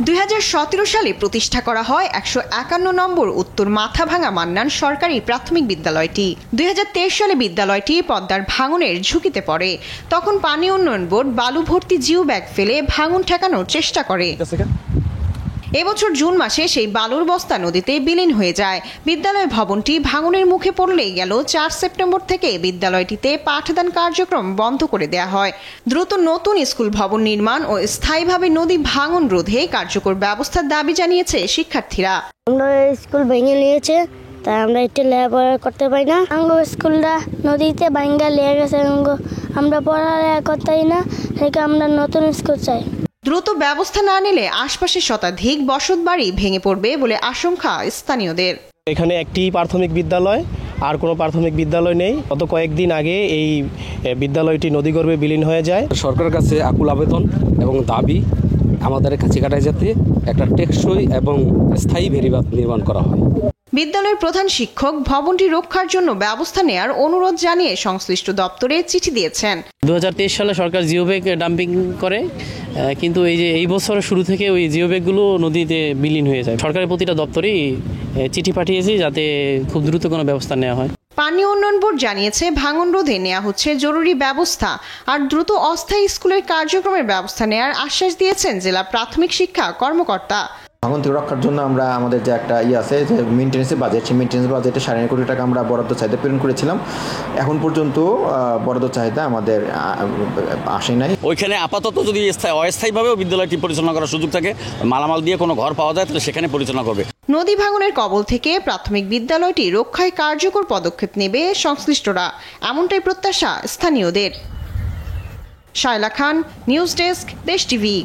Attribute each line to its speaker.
Speaker 1: 2017 সালে প্রতিষ্ঠা করা হয় 151 নম্বর উত্তর মাথাভাঙা মান্নান সরকারি প্রাথমিক বিদ্যালয়টি। 2023 সালে বিদ্যালয়টি পদ্মার ভাঙনের ঝুঁকিতে পড়ে। তখন পানি উন্নয়ন বোর্ড বালু ভর্তি জিও ব্যাগ ফেলে ভাঙন ঠেকানোর চেষ্টা করে। এবছর জুন মাসে সেই বালুর বস্তা নদীতে বিলীন হয়ে যায়। বিদ্যালয় ভবনটি ভাঙনের মুখে পড়লেই গেল 4 সেপ্টেম্বর থেকে বিদ্যালয়টিতে পাঠদান কার্যক্রম বন্ধ করে দেয়া হয়। দ্রুত নতুন স্কুল ভবন নির্মাণ ও স্থায়ীভাবে নদী ভাঙন রোধে কার্যকর ব্যবস্থার দাবি জানিয়েছে শিক্ষার্থীরা।
Speaker 2: আমরা স্কুল ভেঙে নিয়েছে, তাই আমরা একটু লেখাপড়া করতে পারি না। আমাদের স্কুলটা নদীতে ভাঙা লেগে গেছে, আমরা পড়ালেখা করতেই না, থেকে আমরা নতুন স্কুল চাই।
Speaker 1: দ্রুত ব্যবস্থা না নিলে আশপাশে শতাধিক বসতবাড়ি ভেঙে পড়বে বলে আশঙ্কা স্থানীয়দের।
Speaker 3: এখানে একটি প্রাথমিক বিদ্যালয়, আর কোনো প্রাথমিক বিদ্যালয় নেই। গত কয়েকদিন আগে এই বিদ্যালয়টি নদীগর্ভে বিলীন হয়ে যায়।
Speaker 4: সরকারের কাছে আকুল আবেদন এবং দাবি আমাদের কাছে কাটায় যাতে একটা টেকসই এবং স্থায়ী ভেরিবাদ নির্মাণ করা হয়।
Speaker 1: বিদ্যালয়ের প্রধান শিক্ষক ভবনটি রক্ষার জন্য ব্যবস্থা নেওয়ার অনুরোধ জানিয়ে সংশ্লিষ্ট দপ্তরে চিঠি দিয়েছেন।
Speaker 5: 2023 সালে সরকার জিও ব্যাগ ডাম্পিং করে, কিন্তু এই বছরের শুরু থেকে ওই জিও ব্যাগগুলো নদীতে বিলীন হয়ে যায়। সরকারের প্রতিটা দপ্তরেই চিঠি পাঠিয়েছি যাতে খুব দ্রুত কোনো ব্যবস্থা নেওয়া হয়।
Speaker 1: পানি উন্নয়ন বোর্ড জানিয়েছে ভাঙন রোধে নেওয়া হচ্ছে জরুরি ব্যবস্থা আর দ্রুত অস্থায়ী স্কুলের কার্যক্রমের ব্যবস্থা নেওয়ার আশ্বাস দিয়েছেন জেলা প্রাথমিক শিক্ষা কর্মকর্তা।
Speaker 6: ভাঙন থেকে রক্ষার জন্য আমরা আমাদের যে একটা আছে যে মেইনটেন্যান্সের বাজেট, সেই মেইনটেন্যান্স বাজেটে 9.5 কোটি টাকা আমরা বরাদ্দ চাহিদা প্রেরণ করেছিলাম। এখন পর্যন্ত বরাদ্দ চাহিদা আমাদের আসে নাই।
Speaker 7: ওইখানে আপাতত যদি অস্থায়ীভাবেও বিদ্যালয়টি পরিচালনা করার সুযোগ থাকে, মালামাল দিয়ে কোনো ঘর পাওয়া যায় তাহলে সেখানে পরিচালনা করবে।
Speaker 1: নদী ভাঙনের কবল থেকে প্রাথমিক বিদ্যালয়টি রক্ষায় কার্যকর পদক্ষেপ নেবে সংশ্লিষ্টরা, এমনটাই প্রত্যাশা স্থানীয়দের। শায়লা খান, নিউজ ডেস্ক, দেশ টিভি।